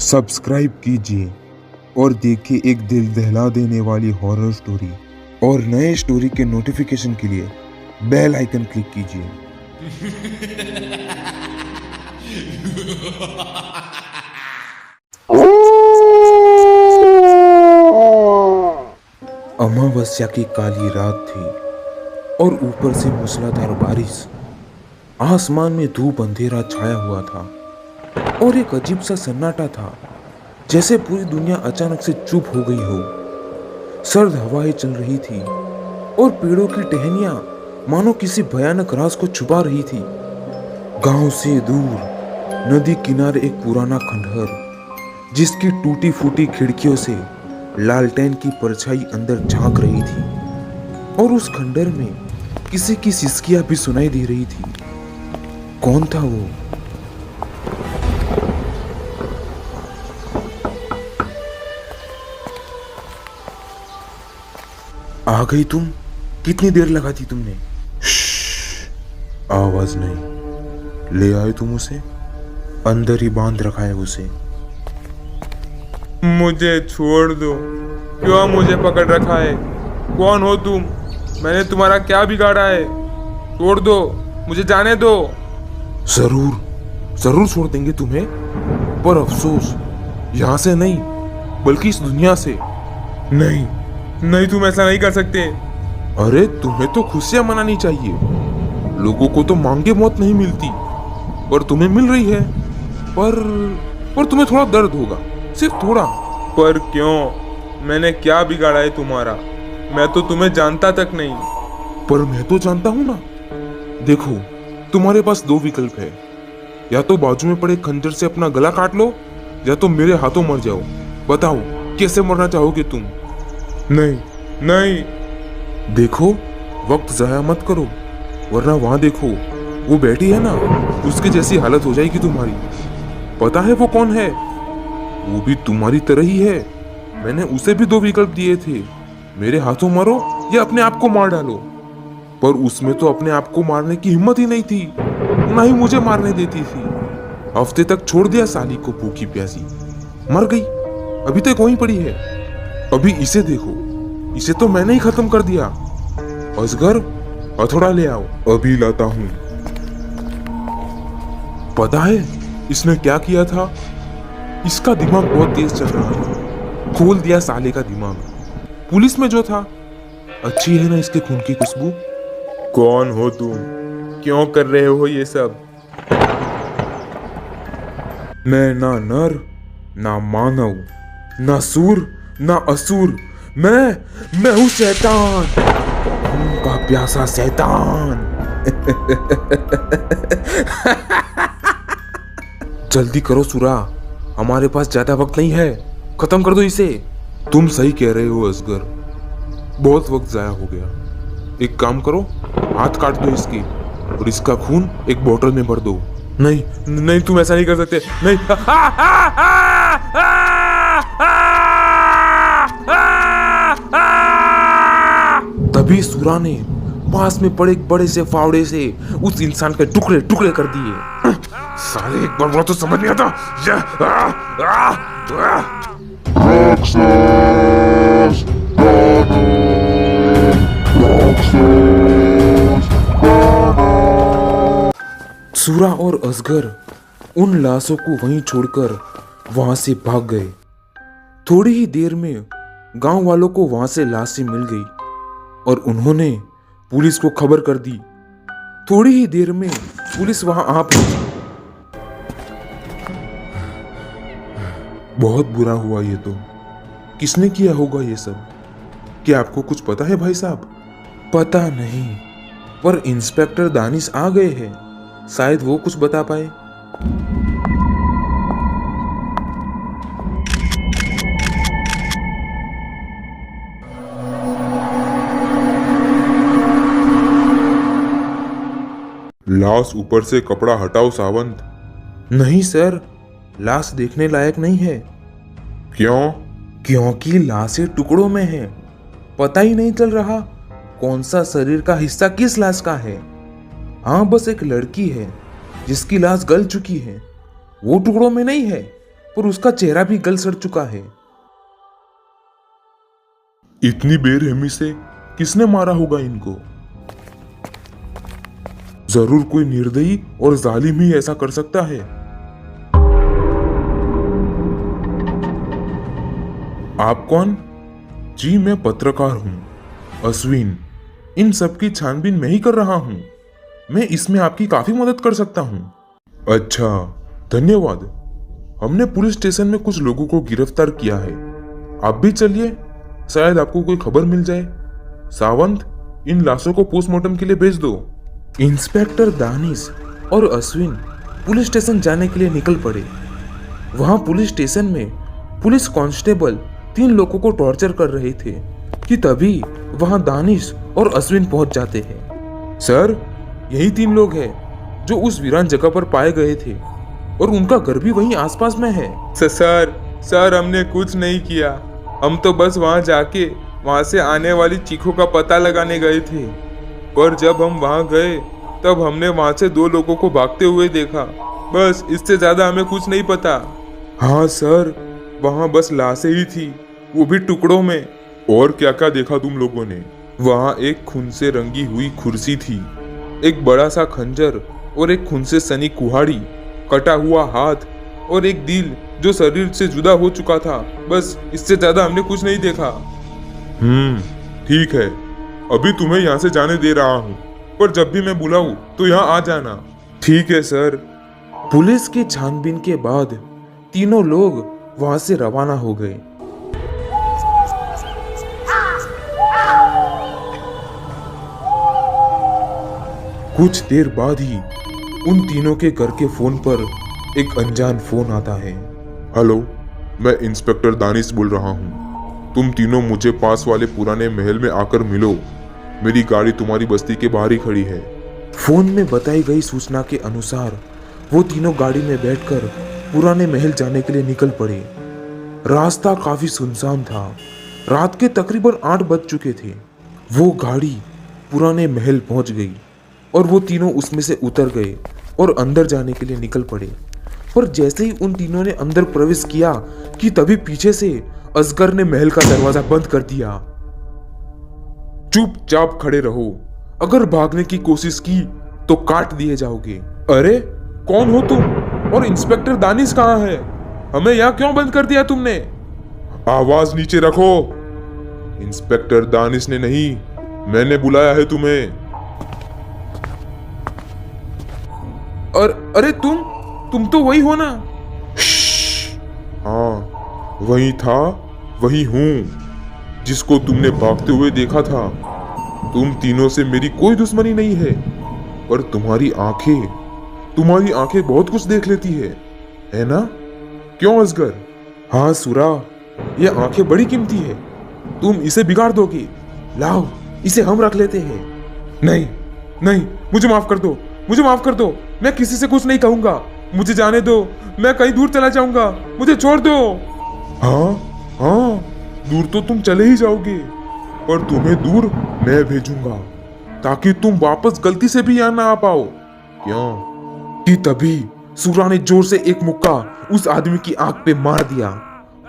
Subscribe कीजिए और देखिए एक दिल दहला देने वाली हॉरर स्टोरी। और नए स्टोरी के नोटिफिकेशन के लिए बेल आइकन क्लिक कीजिए। अमावस्या की काली रात थी और ऊपर से मूसलाधार बारिश। आसमान में धूप अंधेरा छाया हुआ था और एक अजीब सा सन्नाटा था, जैसे पूरी दुनिया अचानक से चुप हो गई हो। सर्द हवाएं चल रही थी और पेड़ों की टहनियां मानो किसी भयानक राज को छुपा रही थी। गांव से दूर नदी किनारे एक पुराना खंडहर, जिसकी टूटी फूटी खिड़कियों से लालटेन की परछाई अंदर झांक रही थी, और उस खंडहर में किसी की सिसकियां भी सुनाई दे रही थी। कौन था वो? आ गई तुम? कितनी देर लगा दी तुमने? आवाज नहीं। ले आए तुम उसे? अंदर ही बांध रखा है उसे। मुझे छोड़ दो। क्यों मुझे पकड़ रखा है? कौन हो तुम? मैंने तुम्हारा क्या बिगाड़ा है? छोड़ दो, मुझे जाने दो। जरूर छोड़ देंगे तुम्हें, पर अफसोस यहाँ से नहीं, बल्कि इस दुनिया से। नहीं, तुम ऐसा नहीं कर सकते। अरे तुम्हें तो खुशियां मनानी चाहिए। लोगों को तो मांगे मौत नहीं मिलती, पर तुम्हें मिल रही है। पर तुम्हें थोड़ा दर्द होगा, सिर्फ थोड़ा। पर क्यों? मैंने क्या बिगाड़ा है तुम्हारा? मैं तो तुम्हें जानता तक नहीं। पर मैं तो जानता हूं ना। देखो, तुम्हारे पास दो विकल्प है। या तो बाजू में पड़े खंजर से अपना गला काट लो, या तो मेरे हाथों मर जाओ। बताओ, कैसे मरना चाहोगे तुम? नहीं। देखो, वक्त जाया मत करो, वरना वहां देखो, वो बैठी है ना, उसकी जैसी हालत हो जाएगी तुम्हारी। पता है वो कौन है? वो भी तुम्हारी तरह ही है। मैंने उसे भी दो विकल्प दिए थे, मेरे हाथों मरो या अपने आप को मार डालो। पर उसमें तो अपने आप को मारने की हिम्मत ही नहीं थी, ना ही मुझे मारने देती थी। हफ्ते तक छोड़ दिया साली को भूखी प्यासी, मर गई, अभी तक वहीं पड़ी है। अभी इसे देखो, इसे तो मैंने ही खत्म कर दिया। असगर, हथौड़ा ले आओ। अभी लाता हूं। पता है इसने क्या किया था? इसका दिमाग बहुत तेज चल रहा था, खोल दिया साले का दिमाग। पुलिस में जो था। अच्छी है ना इसके खून की खुशबू। कौन हो तुम? क्यों कर रहे हो ये सब? मैं ना नर, ना मानव, ना सूर, ना असुर। मैं हूं शैतान, खून का प्यासा शैतान। जल्दी करो सुरा, हमारे पास ज्यादा वक्त नहीं है, खत्म कर दो इसे। तुम सही कह रहे हो असगर, बहुत वक्त जाया हो गया। एक काम करो, हाथ काट दो इसकी और इसका खून एक बोतल में भर दो। नहीं, तुम ऐसा नहीं कर सकते। नहीं। तभी सुरा ने पास में पड़े एक बड़े से फावड़े से उस इंसान के टुकड़े टुकड़े कर दिए। साले, एक बार बोला तो समझ नहीं आता। सूरा और असगर उन लाशों को वहीं छोड़कर वहां से भाग गए। थोड़ी ही देर में गांव वालों को वहां से लाशें मिल गई और उन्होंने पुलिस को खबर कर दी। थोड़ी ही देर में पुलिस वहां आ पहुंची। बहुत बुरा हुआ ये तो। किसने किया होगा ये सब? क्या आपको कुछ पता है भाई साहब? पता नहीं, पर इंस्पेक्टर दानिश आ गए हैं, शायद वो कुछ बता पाए। लाश ऊपर से कपड़ा हटाओ सावंत। नहीं सर, लाश देखने लायक नहीं है। क्यों? क्योंकि लाशें टुकड़ों में है, पता ही नहीं चल रहा कौन सा शरीर का हिस्सा किस लाश का है। हाँ, बस एक लड़की है जिसकी लाश गल चुकी है, वो टुकड़ों में नहीं है, और उसका चेहरा भी गल सड़ चुका है। इतनी बेरहमी से किसने मारा होगा इनको? जरूर कोई निर्दयी और जालिम ही ऐसा कर सकता है। आप कौन? जी मैं पत्रकार हूं, अश्विन। इन सब की छानबीन मैं ही कर रहा हूं। मैं इसमें आपकी काफी मदद कर सकता हूं। अच्छा, धन्यवाद। हमने पुलिस स्टेशन में कुछ लोगों को गिरफ्तार किया है। आप भी चलिए, शायद आपको कोई खबर मिल जाए। सावंत, इन लाशों को पोस्टमार्टम के लिए भेज दो। इंस्पेक्टर दानिश और अश्विन पुलिस स्टेशन जाने के लिए निकल पड़े। वहां पुलिस स्टेशन में पुलिस कांस्टेबल 3 लोगों को टॉर्चर कर रहे थे कि तभी वहां दानिश और अश्विन पहुंच जाते हैं। सर, यही 3 लोग हैं जो उस वीरान जगह पर पाए गए थे और उनका घर भी वहीं आसपास में है। सर हमने कुछ नहीं किया। हम तो बस वहां जाके वहां से आने वाली चीखों का पता लगाने गए थे। पर जब हम वहां गए तब हमने वहां से 2 लोगों को भागते हुए देखा। बस इससे ज्यादा हमें कुछ नहीं पता। हाँ सर, वहां बस लाशें ही थी, वो भी टुकड़ों में। और क्या क्या देखा तुम लोगों ने? वहां एक खून से रंगी हुई कुर्सी थी, एक बड़ा सा खंजर और एक खून से सनी कुल्हाड़ी, कटा हुआ हाथ और एक दिल जो शरीर से जुदा हो चुका था। बस इससे ज्यादा हमने कुछ नहीं देखा। ठीक है, अभी तुम्हें यहाँ से जाने दे रहा हूँ, पर जब भी मैं बुलाऊं तो यहाँ आ जाना। ठीक है सर। पुलिस की छानबीन के बाद तीनों लोग वहां से रवाना हो गए। कुछ देर बाद ही उन तीनों के घर के फोन पर एक अनजान फोन आता है। हेलो, मैं इंस्पेक्टर दानिश बोल रहा हूँ। तुम तीनों मुझे पास वाले पुराने महल में आकर मिलो। मेरी गाड़ी तुम्हारी बस्ती के बाहर ही खड़ी है। फोन में बताई गई सूचना के अनुसार वो तीनों गाड़ी में बैठकर पुराने महल जाने के लिए निकल पड़े। रास्ता काफी सुनसान था। रात के तकरीबन 8 बज चुके थे। वो गाड़ी पुराने महल पहुंच गई और वो तीनों उसमें से उतर गए और अंदर जाने के लिए निकल पड़े। पर जैसे ही उन तीनों ने अंदर प्रवेश किया कि तभी पीछे से असगर ने महल का दरवाजा बंद कर दिया। चुपचाप खड़े रहो, अगर भागने की कोशिश की तो काट दिए जाओगे। अरे कौन हो तुम और इंस्पेक्टर दानिश कहाँ है? हमें यहाँ क्यों बंद कर दिया तुमने? आवाज नीचे रखो। इंस्पेक्टर दानिश ने नहीं, मैंने बुलाया है तुम्हें। और अरे तुम तो वही हो ना? हाँ, वही था, वही हूं जिसको तुमने भागते हुए देखा था। तुम तीनों से मेरी कोई दुश्मनी नहीं है, पर तुम्हारी आंखें बहुत कुछ देख लेती है ना? क्यों असगर? हाँ सुरा, ये आंखें बड़ी कीमती है। तुम इसे बिगाड़ दोगे। लाओ, इसे हम रख लेते हैं। नहीं, मुझे माफ कर दो। मैं किसी से कुछ नहीं कहूंगा। मुझे जाने दो, मैं कहीं दूर चला जाऊंगा। मुझे छोड़ दो। हाँ, दूर तो तुम चले ही जाओगे, पर तुम्हें दूर मैं भेजूंगा ताकि तुम वापस गलती से भी यहाँ ना आ पाओ। क्यों? कि तभी सूरा ने जोर से एक मुक्का उस आदमी की आंख पे मार दिया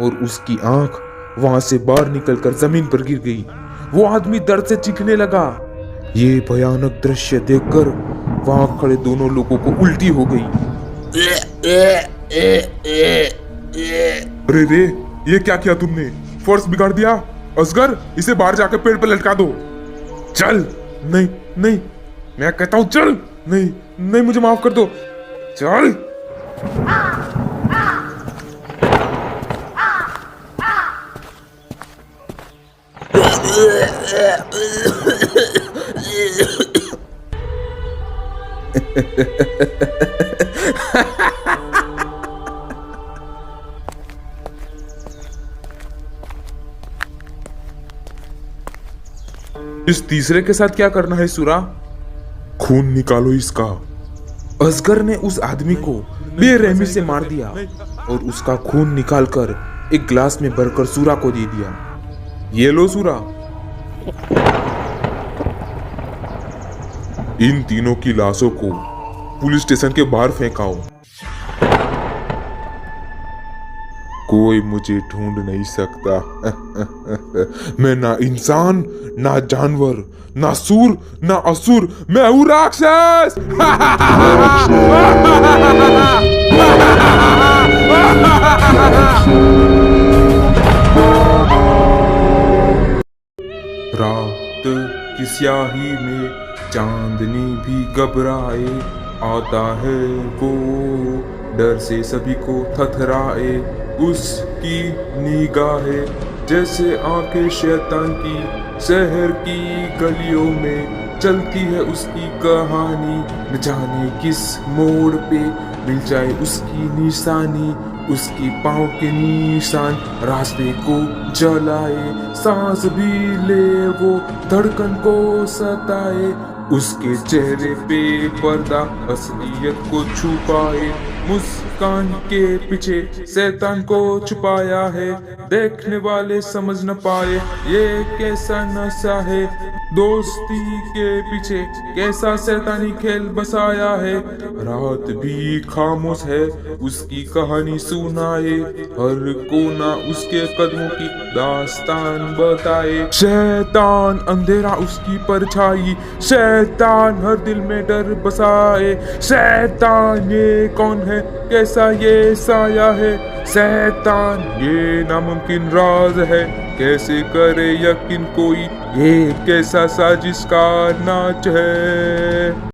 और उसकी आंख वहां से बाहर निकलकर जमीन पर गिर गई। वो आदमी दर्द से चीखने लगा। ये भयानक दृश्य देखकर वहां खड़े दोनों लोगों को उल्टी हो गई। अरे रे, ये क्या किया तुमने? फर्श बिगाड़ दिया। असगर, इसे बाहर जाकर पेड़ पर लटका दो। चल। नहीं, मैं कहता हूं चल। नहीं, मुझे माफ कर दो। चल। इस तीसरे के साथ क्या करना है सुरा? खून निकालो इसका। असगर ने उस आदमी को बेरहमी से मार दिया और उसका खून निकालकर एक ग्लास में भरकर सूरा को दे दिया। ये लो सूरा। इन तीनों की लाशों को पुलिस स्टेशन के बाहर फेंकाओ। कोई मुझे ढूंढ नहीं सकता। मैं ना इंसान, ना जानवर, ना सूर, ना असुर, मैं हूँ राक्षस। रात की स्याही में चांदनी भी घबराए, आता है वो डर से सभी को थथराए। उसकी निगाहें जैसे आंखें शैतान की, शहर की गलियों में चलती है उसकी कहानी। न जाने किस मोड़ पे मिल जाए उसकी निशानी, उसकी पाँव के निशान रास्ते को जलाए। सांस भी ले वो धड़कन को सताए, उसके चेहरे पे पर्दा असलियत को छुपाए। मुस्कान के पीछे शैतान को छुपाया है, देखने वाले समझ न पाए ये कैसा नशा है। दोस्ती के पीछे कैसा शैतानी खेल बसाया है। रात भी खामोश है, उसकी कहानी सुनाए, हर कोना उसके कदमों की दास्तान बताए। शैतान अंधेरा उसकी परछाई, शैतान हर दिल में डर बसाए। शैतान ये कौन है, कैसा ये साया है। शैतान ये नामुमकिन राज है, कैसे करे यकीन कोई, ये कैसा साजिश का नाच है।